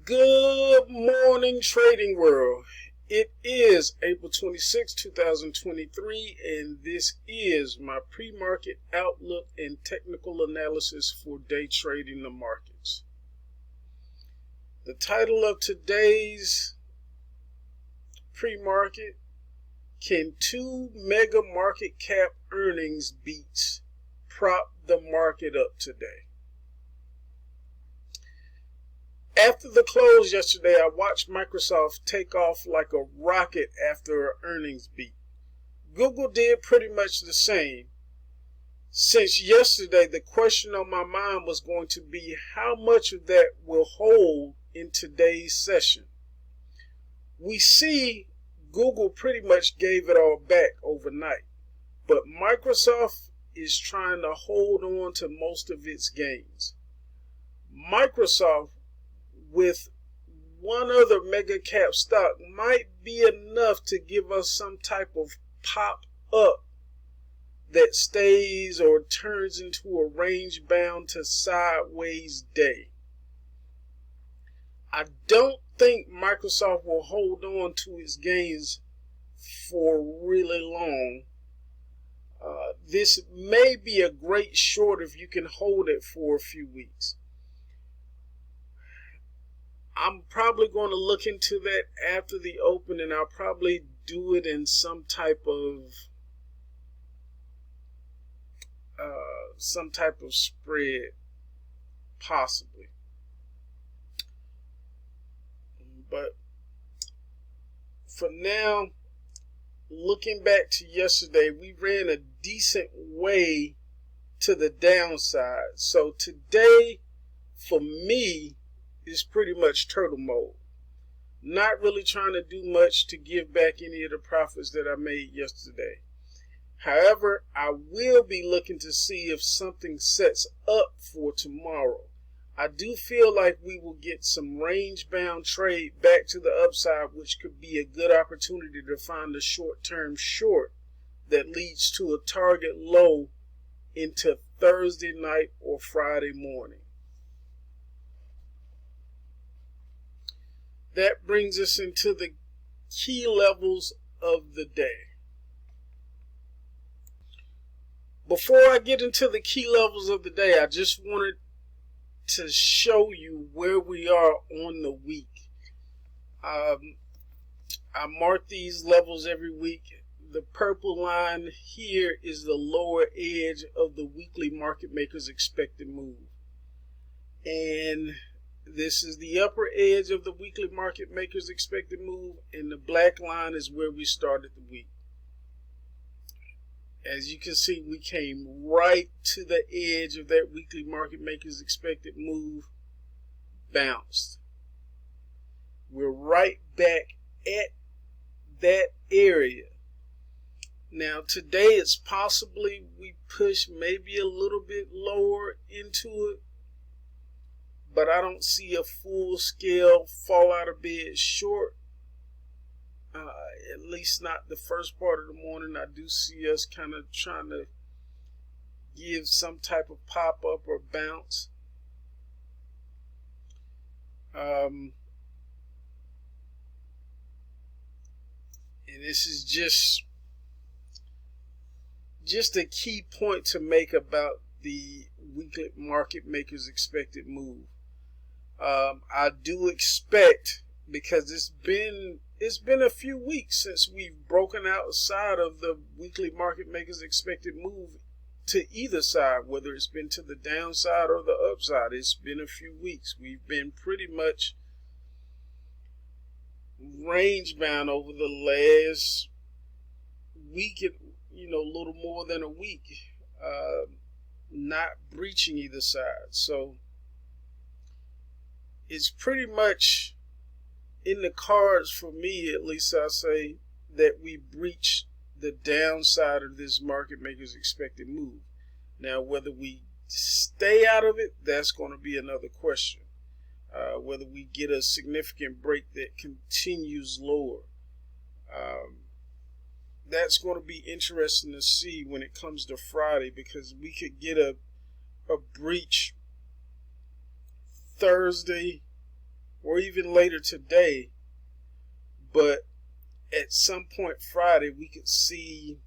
Good morning, trading world. It is April 26, 2023, and this is my pre-market outlook and technical analysis for day trading the markets. The title of today's pre-market: Can two mega market cap earnings beats prop the market up today? After the close yesterday, I watched Microsoft take off like a rocket after an earnings beat. Google did pretty much the same. Since yesterday, the question on my mind was going to be how much of that will hold in today's session. We see Google pretty much gave it all back overnight, but Microsoft is trying to hold on to most of its gains. Microsoft, with one other mega cap stock, might be enough to give us some type of pop up that stays or turns into a range bound to sideways day. I don't think Microsoft will hold on to its gains for really long. This may be a great short if you can hold it for a few weeks. I'm probably going to look into that after the open, and I'll probably do it in some type of spread, possibly. But for now, looking back to yesterday, we ran a decent way to the downside. So today, for me, is pretty much turtle mode. Not really trying to do much to give back any of the profits that I made yesterday. However, I will be looking to see if something sets up for tomorrow. I do feel like we will get some range-bound trade back to the upside, which could be a good opportunity to find a short-term short that leads to a target low into Thursday night or Friday morning. That brings us into the key levels of the day. Before I get into the key levels of the day, I just wanted to show you where we are on the week. I mark these levels every week. The purple line here is the lower edge of the weekly market maker's expected move. And this is the upper edge of the weekly market maker's expected move, and the black line is where we started the week. As you can see, we came right to the edge of that weekly market maker's expected move, bounced. We're right back at that area. Now today it's possibly we push maybe a little bit lower into it, but I don't see a full-scale fall out of bed short, at least not the first part of the morning. I do see us kind of trying to give some type of pop-up or bounce. And this is just a key point to make about the weekly market maker's expected move. I do expect, because it's been a few weeks since we've broken outside of the weekly market maker's expected move to either side, whether it's been to the downside or the upside. It's been a few weeks. We've been pretty much range bound over the last week, a little more than a week, not breaching either side. So it's pretty much in the cards for me, at least I say, that we breach the downside of this market maker's expected move. Now, whether we stay out of it, that's going to be another question. Whether we get a significant break that continues lower, that's going to be interesting to see when it comes to Friday, because we could get a breach Thursday or even later today. But at some point Friday, we could see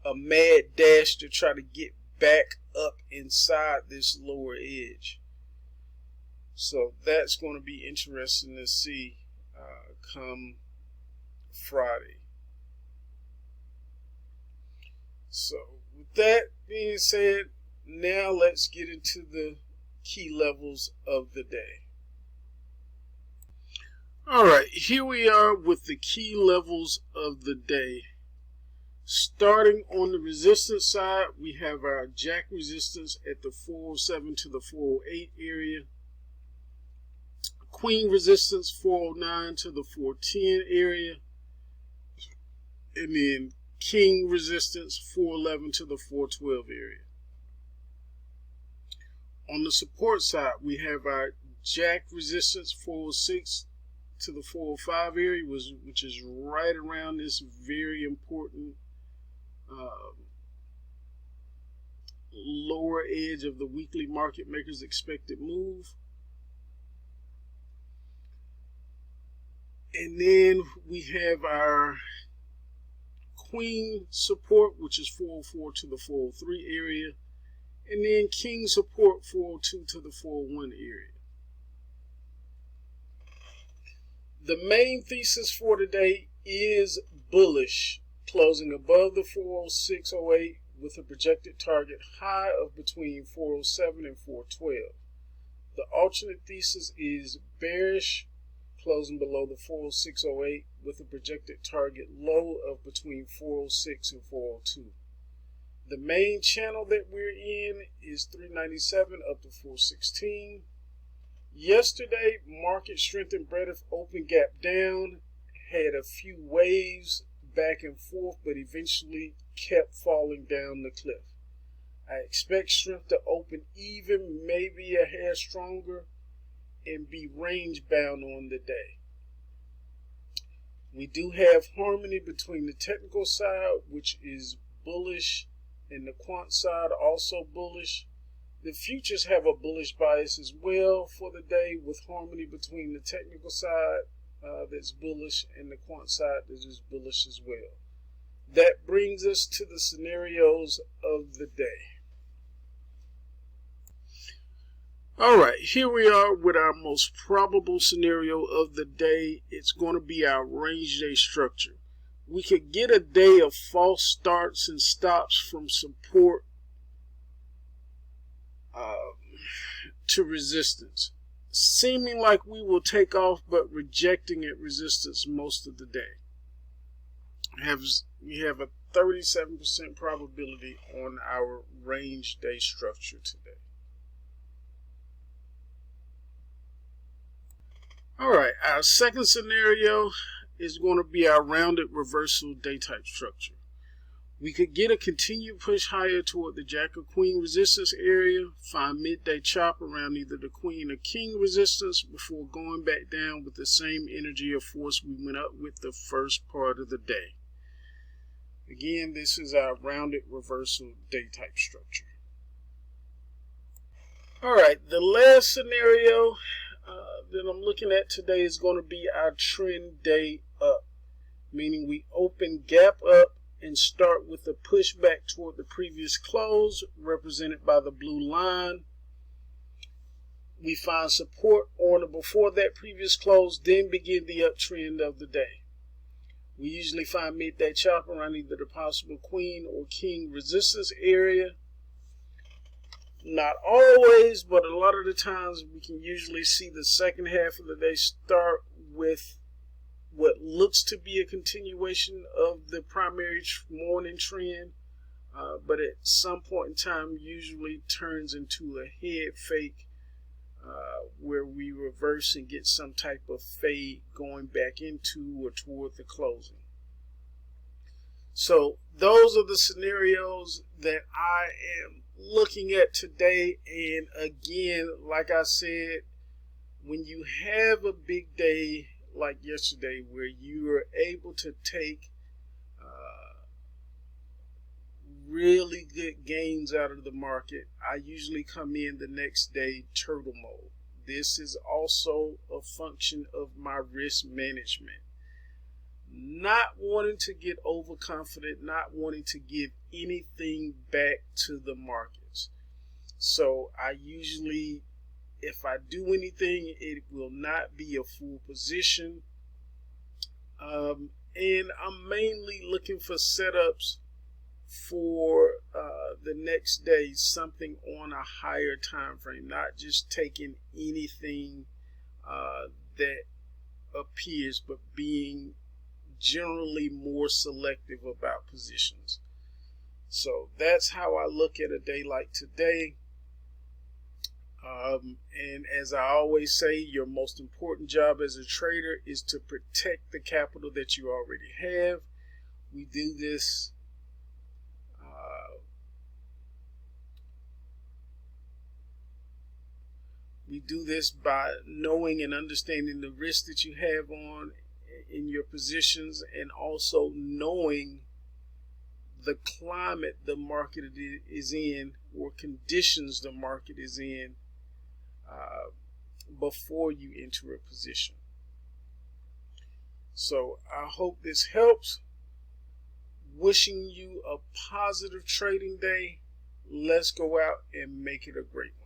a mad dash to try to get back up inside this lower edge. So that's going to be interesting to see come Friday. So with that being said, now let's get into the key levels of the day. All right, here we are with the key levels of the day. Starting on the resistance side, we have our jack resistance at the 407 to the 408 area. Queen resistance 409 to the 410 area. And then king resistance 411 to the 412 area. On the support side, we have our jack resistance 406 to the 405 area, which is right around this very important lower edge of the weekly market makers expected move. And then we have our queen support, which is 404 to the 403 area, and then king support 402 to the 401 area. The main thesis for today is bullish, closing above the 406.08 with a projected target high of between 407 and 412. The alternate thesis is bearish, closing below the 406.08 with a projected target low of between 406 and 402. The main channel that we're in is 397 up to 416. Yesterday, market strengthened breadth open gap down, had a few waves back and forth, but eventually kept falling down the cliff. I expect strength to open even, maybe a hair stronger, and be range bound on the day. We do have harmony between the technical side, which is bullish, and the quant side also bullish. The futures have a bullish bias as well for the day, with harmony between the technical side that's bullish and the quant side that is bullish as well. That brings us to the scenarios of the day. All right, here we are with our most probable scenario of the day. It's going to be our range day structure. We could get a day of false starts and stops from support to resistance, seeming like we will take off but rejecting at resistance most of the day. We have a 37% probability on our range day structure today. All right, our second scenario is going to be our rounded reversal day type structure. We could get a continued push higher toward the jack or queen resistance area, find midday chop around either the queen or king resistance before going back down with the same energy or force we went up with the first part of the day. Again, this is our rounded reversal day type structure. All right, the last scenario that I'm looking at today is going to be our trend day up, meaning we open gap up and start with a pushback toward the previous close, represented by the blue line. We find support on or before that previous close, then begin the uptrend of the day. We usually find midday chop around either the possible queen or king resistance area. Not always, but a lot of the times we can usually see the second half of the day start with what looks to be a continuation of the primary morning trend, but at some point in time usually turns into a head fake where we reverse and get some type of fade going back into or toward the closing. So those are the scenarios that I am looking at today. And again, like I said, when you have a big day like yesterday where you are able to take really good gains out of the market, I usually come in the next day turtle mode, this is also a function of my risk management. Not wanting to get overconfident, not wanting to give anything back to the markets. So I usually, if I do anything, it will not be a full position. And I'm mainly looking for setups for the next day, something on a higher time frame, not just taking anything that appears, but being generally more selective about positions. So that's how I look at a day like today. And as I always say, your most important job as a trader is to protect the capital that you already have. We do this by knowing and understanding the risk that you have on in your positions, and also knowing the climate the market is in, or conditions the market is in, before you enter a position. So I hope this helps. Wishing you a positive trading day. Let's go out and make it a great one.